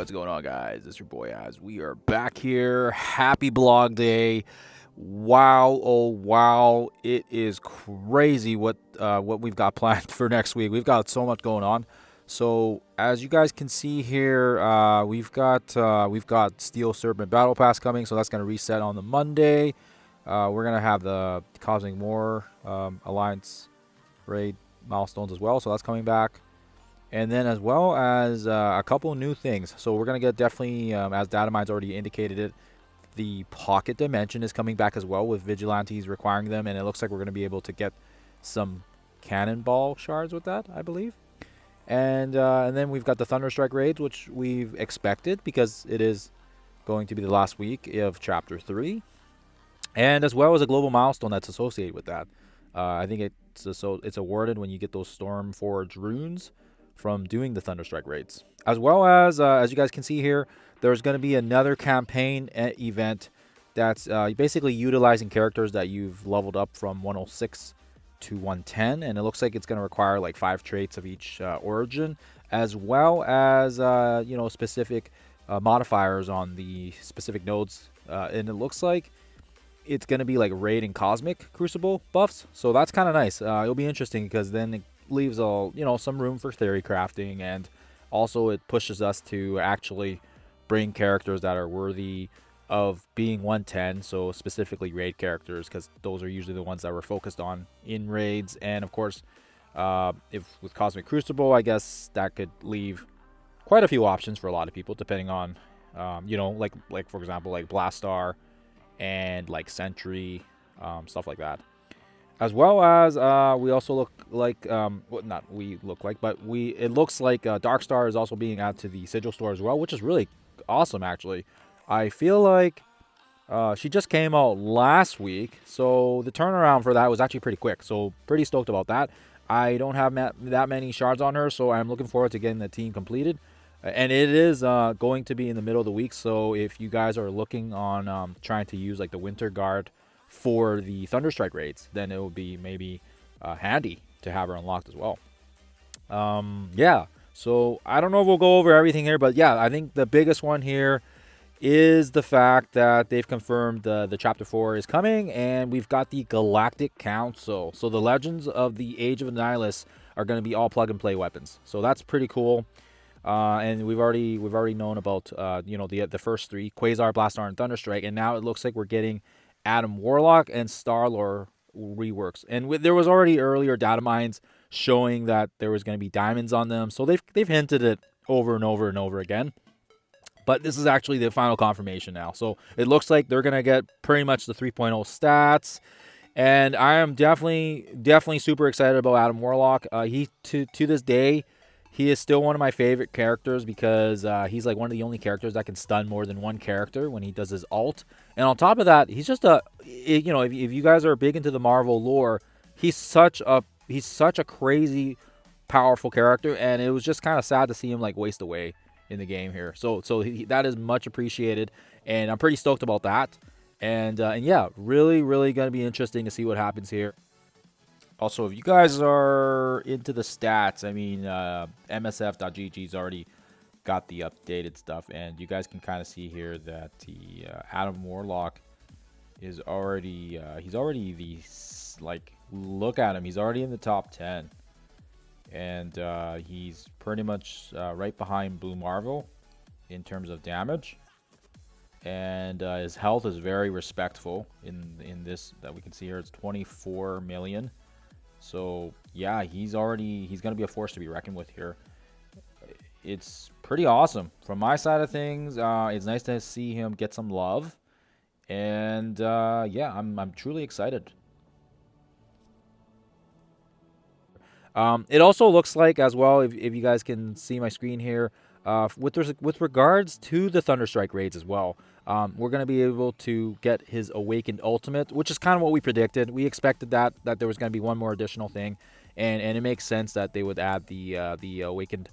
What's going on, guys? It's your boy Az. We are back here. Happy blog day. Wow, oh wow. It is crazy what we've got planned for next week. We've got so much going on. So as you guys can see here, we've got Steel Serpent Battle Pass coming, so that's gonna reset on the Monday. We're gonna have the Cosmic War Alliance raid milestones as well, so that's coming back. And then as well as a couple new things. So we're going to get definitely, as Datamine's already indicated it, the Pocket Dimension is coming back as well with Vigilantes requiring them. And it looks like we're going to be able to get some Cannonball shards with that, I believe. And then we've got the Thunderstrike raids, which we've expected because it is going to be the last week of Chapter 3. And as well as a global milestone that's associated with that. I think it's awarded when you get those Stormforge runes from doing the Thunderstrike raids. As well as you guys can see here, there's going to be another campaign event that's basically utilizing characters that you've leveled up from 106 to 110, and it looks like it's going to require like 5 traits of each origin, as well as specific modifiers on the specific nodes, and it looks like it's going to be like raid and cosmic crucible buffs, so that's kind of nice. It'll be interesting because then it leaves some room for theory crafting, and also it pushes us to actually bring characters that are worthy of being 110, so specifically raid characters, because those are usually the ones that we're focused on in raids. And of course, if with Cosmic Crucible, I guess that could leave quite a few options for a lot of people, depending on like for example, like Blastar and like Sentry, stuff like that. As well as we also look like, not we look like, but it looks like Darkstar is also being added to the Sigil store as well, which is really awesome, actually. I feel like she just came out last week, so the turnaround for that was actually pretty quick, so pretty stoked about that. I don't have that many shards on her, so I'm looking forward to getting the team completed. And it is going to be in the middle of the week, so if you guys are looking on trying to use like the Winter Guard for the Thunderstrike raids, then it will be maybe handy to have her unlocked as well. Yeah, so I don't know if we'll go over everything here, but yeah, I think the biggest one here is the fact that they've confirmed the Chapter 4 is coming, and we've got the Galactic Council. So the Legends of the Age of Annihilus are going to be all plug-and-play weapons, so that's pretty cool. And we've already known about the first 3, Quasar, Blastar, and Thunderstrike, and now it looks like we're getting Adam Warlock and Starlord reworks. And there was already earlier data mines showing that there was going to be diamonds on them, so they've hinted it over and over and over again. But this is actually the final confirmation now. So it looks like they're going to get pretty much the 3.0 stats. And I am definitely super excited about Adam Warlock. He to this day, he is still one of my favorite characters because he's like one of the only characters that can stun more than one character when he does his ult. And on top of that, he's just if you guys are big into the Marvel lore, he's such a crazy powerful character, and it was just kind of sad to see him like waste away in the game here. So that is much appreciated, and I'm pretty stoked about that. And yeah, really going to be interesting to see what happens here. Also, if you guys are into the stats, I mean, MSF.GG's already got the updated stuff, and you guys can kind of see here that the Adam Warlock is already look at him, he's already in the top 10, and he's pretty much right behind Blue Marvel in terms of damage, and his health is very respectful in this that we can see here. It's 24 million. So yeah, he's going to be a force to be reckoned with here. It's pretty awesome from my side of things. It's nice to see him get some love, and yeah, I'm truly excited. It also looks like as well, if you guys can see my screen here, with regards to the Thunderstrike raids as well, we're going to be able to get his Awakened Ultimate, which is kind of what we predicted. We expected that there was going to be one more additional thing, and it makes sense that they would add the Awakened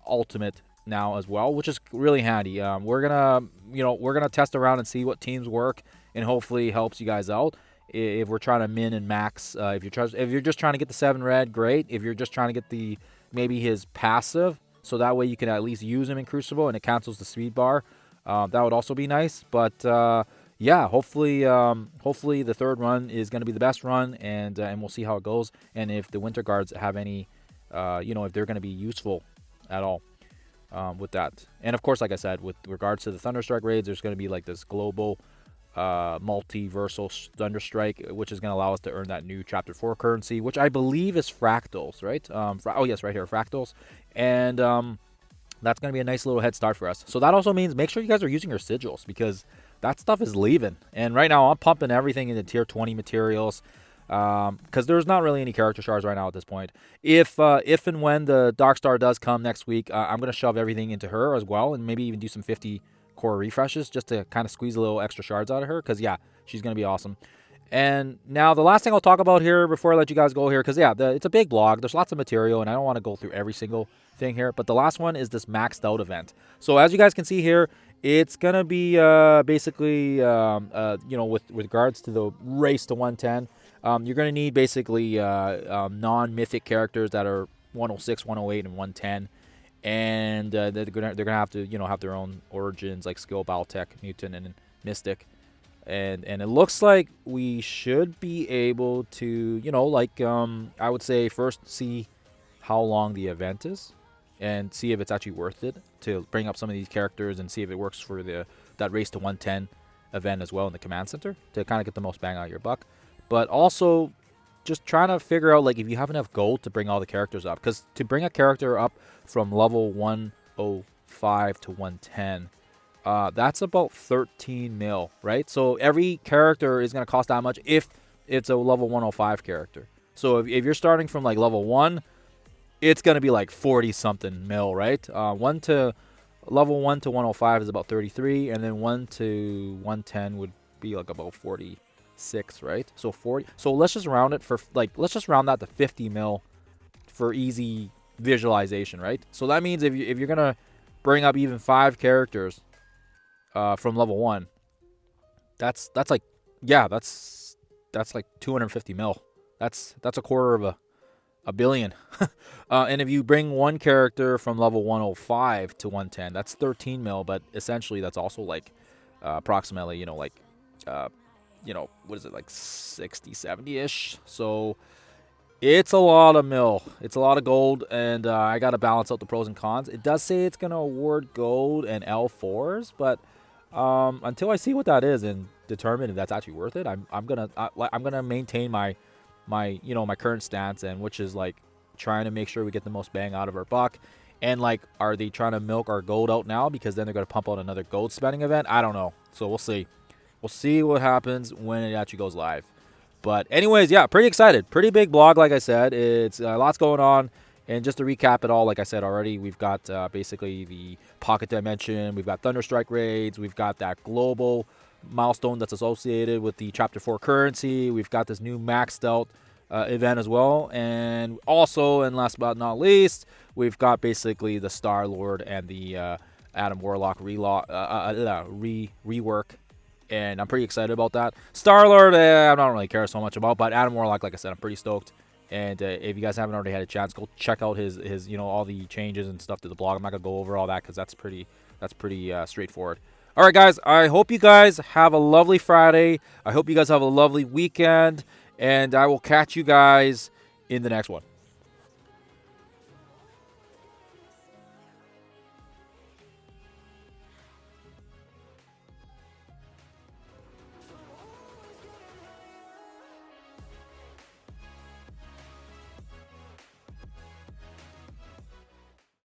Ultimate now as well, which is really handy. We're gonna test around and see what teams work, and hopefully helps you guys out. If we're trying to min and max, if you're just trying to get the 7 red, great. If you're just trying to get maybe his passive, so that way you can at least use them in Crucible and it cancels the speed bar. That would also be nice. But yeah, hopefully the third run is going to be the best run, and we'll see how it goes, and if the Winter Guards have any, if they're going to be useful at all with that. And of course, like I said, with regards to the Thunderstrike raids, there's going to be like this global multiversal Thunderstrike, which is going to allow us to earn that new Chapter 4 currency, which I believe is fractals, right? Oh yes, right here, fractals. And that's going to be a nice little head start for us. So that also means make sure you guys are using your sigils, because that stuff is leaving. And right now I'm pumping everything into tier 20 materials, because there's not really any character shards right now at this point. If and when the Dark Star does come next week, I'm going to shove everything into her as well, and maybe even do some 50 core refreshes just to kind of squeeze a little extra shards out of her, because yeah, she's going to be awesome. And now the last thing I'll talk about here before I let you guys go here, because yeah, it's a big blog, there's lots of material, and I don't want to go through every single thing here, but the last one is this maxed out event. So as you guys can see here, it's going to be basically with regards to the race to 110, you're going to need basically non-mythic characters that are 106, 108, and 110. And they're gonna have to have their own origins, like skill, battle tech, mutant, and mystic. And it looks like we should be able to I would say first see how long the event is, and see if it's actually worth it to bring up some of these characters, and see if it works for that race to 110 event as well in the command center, to kind of get the most bang out of your buck. But also just trying to figure out, like, if you have enough gold to bring all the characters up, because to bring a character up from level 105 to 110, that's about 13 mil, right? So every character is going to cost that much if it's a level 105 character. So if you're starting from like level 1, it's going to be like 40 something mil, right? Level 1 to 105 is about 33, and then 1 to 110 would be like about 46, right? So 40. So let's just round it let's just round that to 50 mil for easy visualization, right? So that means if you're gonna bring up even 5 characters from level 1, that's like 250 mil. That's a quarter of a billion. And if you bring one character from level 105 to 110, that's 13 mil, but essentially that's also like approximately what is it, like 60, 70-ish. So it's a lot of mil. It's a lot of gold, and I got to balance out the pros and cons. It does say it's going to award gold and L4s, but until I see what that is and determine if that's actually worth it, I'm gonna maintain my current stance, and which is like trying to make sure we get the most bang out of our buck. And like, are they trying to milk our gold out now because then they're going to pump out another gold spending event? I don't know. So we'll see. We'll see what happens when it actually goes live. But anyways, yeah, pretty excited. Pretty big blog, like I said. It's lots going on. And just to recap it all, like I said already, we've got basically the Pocket Dimension. We've got Thunderstrike raids. We've got that global milestone that's associated with the Chapter 4 currency. We've got this new maxed out event as well. And also, and last but not least, we've got basically the Star-Lord and the Adam Warlock rework. And I'm pretty excited about that. Star-Lord, I don't really care so much about, but Adam Warlock, like I said, I'm pretty stoked. And if you guys haven't already had a chance, go check out his all the changes and stuff to the blog. I'm not gonna go over all that because that's pretty straightforward. All right, guys. I hope you guys have a lovely Friday. I hope you guys have a lovely weekend, and I will catch you guys in the next one.